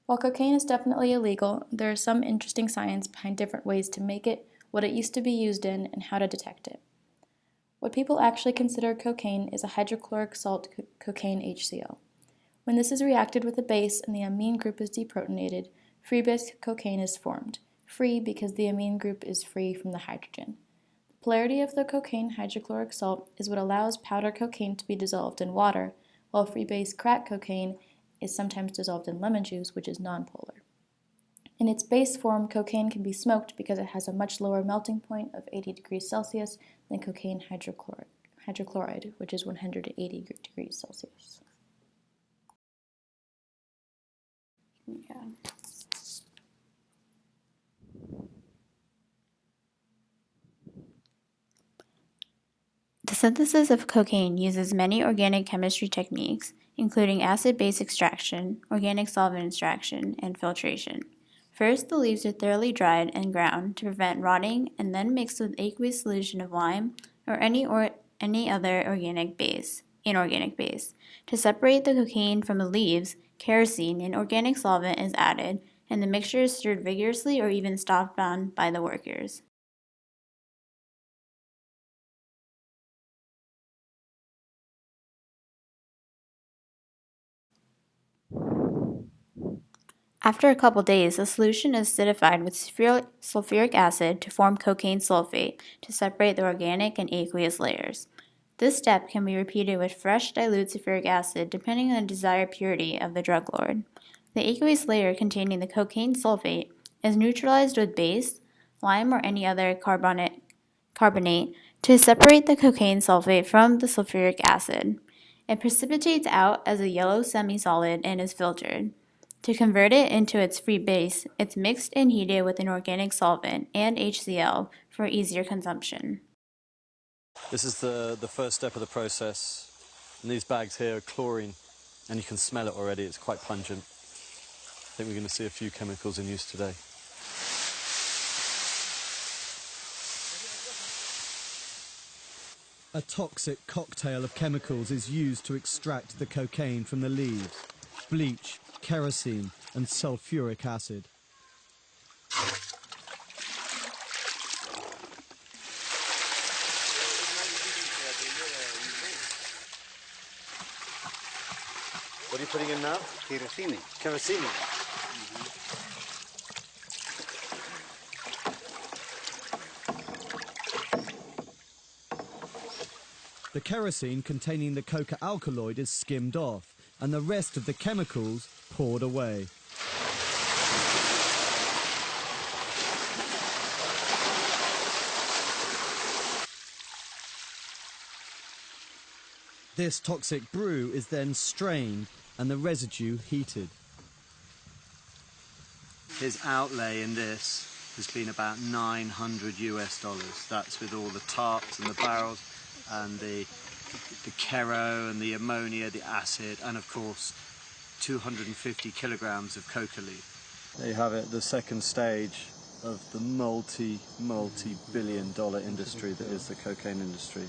While cocaine is definitely illegal, there is some interesting science behind different ways to make it, what it used to be used in, and how to detect it. What people actually consider cocaine is a hydrochloric salt cocaine HCl. When this is reacted with a base and the amine group is deprotonated, free-base cocaine is formed, free because the amine group is free from the hydrogen. The polarity of the cocaine hydrochloric salt is what allows powder cocaine to be dissolved in water, while free-base crack cocaine is sometimes dissolved in lemon juice, which is nonpolar. In its base form, cocaine can be smoked because it has a much lower melting point of 80 degrees Celsius than cocaine hydrochloride, which is 180 degrees Celsius. Yeah. The synthesis of cocaine uses many organic chemistry techniques, including acid-base extraction, organic solvent extraction, and filtration. First, the leaves are thoroughly dried and ground to prevent rotting and then mixed with aqueous solution of lime or any other inorganic base. To separate the cocaine from the leaves, kerosene, an organic solvent, is added, and the mixture is stirred vigorously or even stopped on by the workers. After a couple days, the solution is acidified with sulfuric acid to form cocaine sulfate to separate the organic and aqueous layers. This step can be repeated with fresh dilute sulfuric acid depending on the desired purity of the drug lord. The aqueous layer containing the cocaine sulfate is neutralized with base, lime, or any other carbonate to separate the cocaine sulfate from the sulfuric acid. It precipitates out as a yellow semi-solid and is filtered. To convert it into its free base, it's mixed and heated with an organic solvent and HCl for easier consumption. This is the first step of the process. And these bags here are chlorine, and you can smell it already. It's quite pungent. I think we're going to see a few chemicals in use today. A toxic cocktail of chemicals is used to extract the cocaine from the leaves: bleach, kerosene, and sulfuric acid. What are you putting in now? Kerosene. Kerosene. The kerosene containing the coca alkaloid is skimmed off, and the rest of the chemicals poured away. This toxic brew is then strained and the residue heated. His outlay in this has been about $900 US. That's with all the tarps and the barrels and the kero and the ammonia, the acid, and of course 250 kilograms of coca leaf. There you have it, the second stage of the multi-billion dollar industry that is the cocaine industry.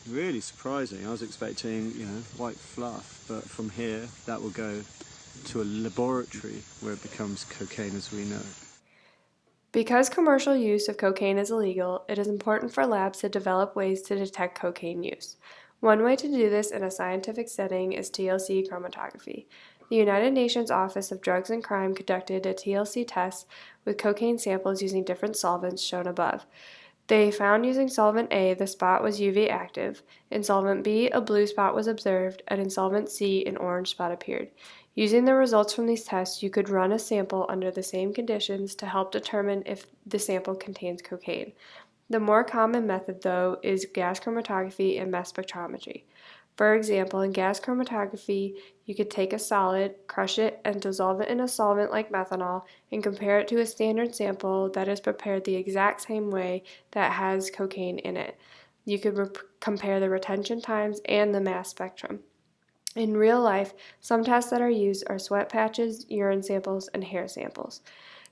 Really surprising. I was expecting, white fluff, but from here that will go to a laboratory where it becomes cocaine as we know it. Because commercial use of cocaine is illegal, it is important for labs to develop ways to detect cocaine use. One way to do this in a scientific setting is TLC chromatography. The United Nations Office of Drugs and Crime conducted a TLC test with cocaine samples using different solvents shown above. They found using solvent A, the spot was UV active. In solvent B, a blue spot was observed, and in solvent C, an orange spot appeared. Using the results from these tests, you could run a sample under the same conditions to help determine if the sample contains cocaine. The more common method, though, is gas chromatography and mass spectrometry. For example, in gas chromatography, you could take a solid, crush it, and dissolve it in a solvent like methanol and compare it to a standard sample that is prepared the exact same way that has cocaine in it. You could compare the retention times and the mass spectrum. In real life, some tests that are used are sweat patches, urine samples, and hair samples.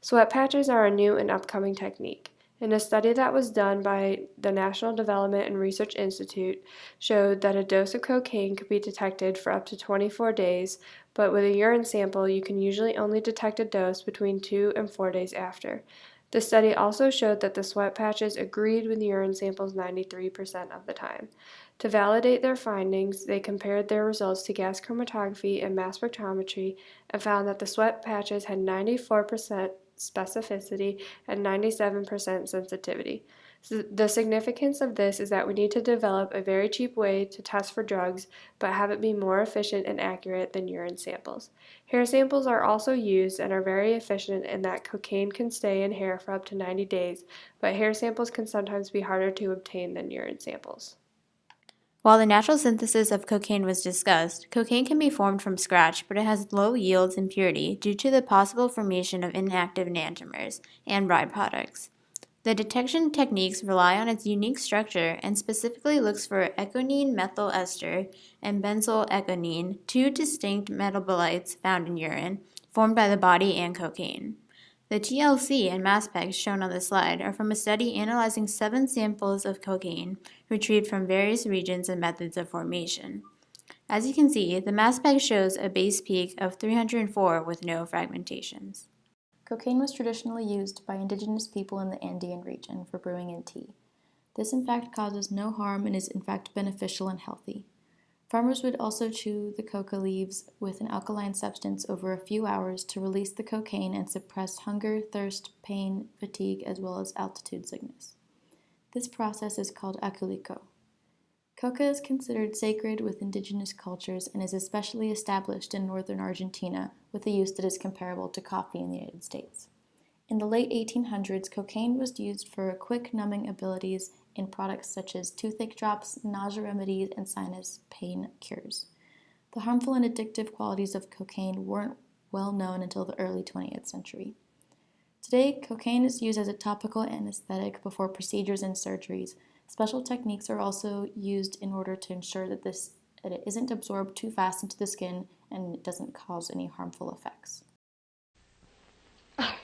Sweat patches are a new and upcoming technique. In a study that was done by the National Development and Research Institute showed that a dose of cocaine could be detected for up to 24 days, but with a urine sample you can usually only detect a dose between 2 and 4 days after. The study also showed that the sweat patches agreed with urine samples 93% of the time. To validate their findings, they compared their results to gas chromatography and mass spectrometry and found that the sweat patches had 94% specificity and 97% sensitivity. So the significance of this is that we need to develop a very cheap way to test for drugs, but have it be more efficient and accurate than urine samples. Hair samples are also used and are very efficient in that cocaine can stay in hair for up to 90 days, but hair samples can sometimes be harder to obtain than urine samples. While the natural synthesis of cocaine was discussed, cocaine can be formed from scratch, but it has low yields and purity due to the possible formation of inactive enantiomers and byproducts. The detection techniques rely on its unique structure and specifically looks for econine methyl ester and benzyl econine, two distinct metabolites found in urine, formed by the body and cocaine. The TLC and mass specs shown on the slide are from a study analyzing 7 samples of cocaine retrieved from various regions and methods of formation. As you can see, the mass spec shows a base peak of 304 with no fragmentations. Cocaine was traditionally used by indigenous people in the Andean region for brewing in tea. This in fact causes no harm and is in fact beneficial and healthy. Farmers would also chew the coca leaves with an alkaline substance over a few hours to release the cocaine and suppress hunger, thirst, pain, fatigue, as well as altitude sickness. This process is called aculico. Coca is considered sacred with indigenous cultures and is especially established in northern Argentina with a use that is comparable to coffee in the United States. In the late 1800s, cocaine was used for quick numbing abilities in products such as toothache drops, nausea remedies, and sinus pain cures. The harmful and addictive qualities of cocaine weren't well known until the early 20th century. Today, cocaine is used as a topical anesthetic before procedures and surgeries. Special techniques are also used in order to ensure that it isn't absorbed too fast into the skin and it doesn't cause any harmful effects.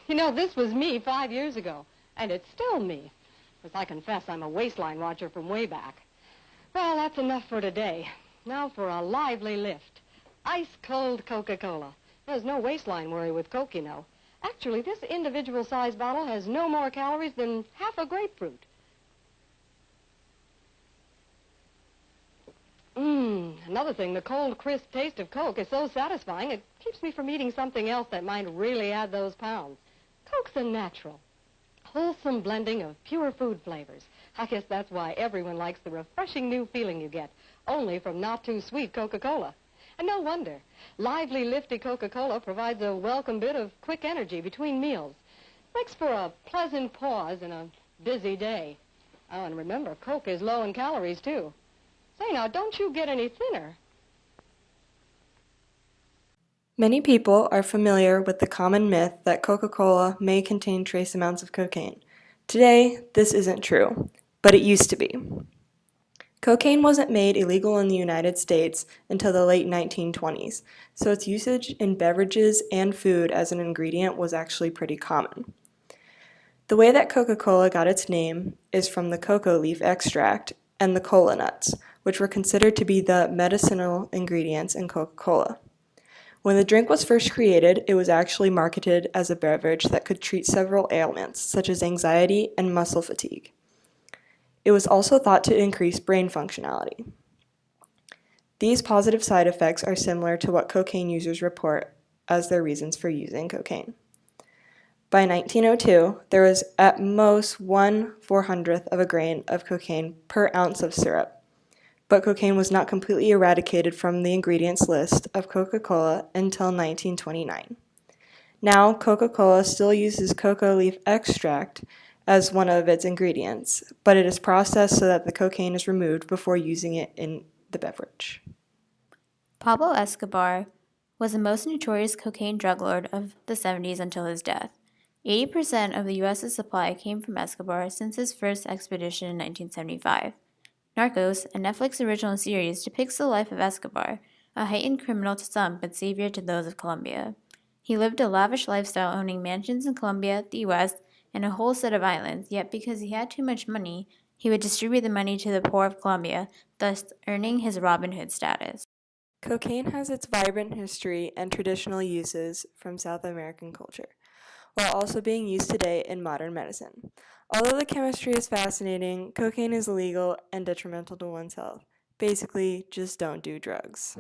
You know, this was me 5 years ago, and it's still me. Because I confess I'm a waistline watcher from way back. Well, that's enough for today. Now for a lively lift. Ice-cold Coca-Cola. There's no waistline worry with Coke, you know. Actually, this individual size bottle has no more calories than half a grapefruit. Another thing, the cold, crisp taste of Coke is so satisfying, it keeps me from eating something else that might really add those pounds. Coke's a natural, wholesome blending of pure food flavors. I guess that's why everyone likes the refreshing new feeling you get, only from not-too-sweet Coca-Cola. And no wonder. Lively, lifty Coca-Cola provides a welcome bit of quick energy between meals. Makes for a pleasant pause in a busy day. Oh, and remember, Coke is low in calories, too. Say, now, don't you get any thinner. Many people are familiar with the common myth that Coca-Cola may contain trace amounts of cocaine. Today, this isn't true, but it used to be. Cocaine wasn't made illegal in the United States until the late 1920s, so its usage in beverages and food as an ingredient was actually pretty common. The way that Coca-Cola got its name is from the cocoa leaf extract and the cola nuts, which were considered to be the medicinal ingredients in Coca-Cola. When the drink was first created, it was actually marketed as a beverage that could treat several ailments, such as anxiety and muscle fatigue. It was also thought to increase brain functionality. These positive side effects are similar to what cocaine users report as their reasons for using cocaine. By 1902, there was at most 1/400th of a grain of cocaine per ounce of syrup. But cocaine was not completely eradicated from the ingredients list of Coca-Cola until 1929. Now, Coca-Cola still uses cocoa leaf extract as one of its ingredients, but it is processed so that the cocaine is removed before using it in the beverage. Pablo Escobar was the most notorious cocaine drug lord of the 70s until his death. 80% of the U.S.'s supply came from Escobar since his first expedition in 1975. Narcos, a Netflix original series, depicts the life of Escobar, a heightened criminal to some but savior to those of Colombia. He lived a lavish lifestyle owning mansions in Colombia, the U.S., and a whole set of islands, yet because he had too much money, he would distribute the money to the poor of Colombia, thus earning his Robin Hood status. Cocaine has its vibrant history and traditional uses from South American culture, while also being used today in modern medicine. Although the chemistry is fascinating, cocaine is illegal and detrimental to one's health. Basically, just don't do drugs.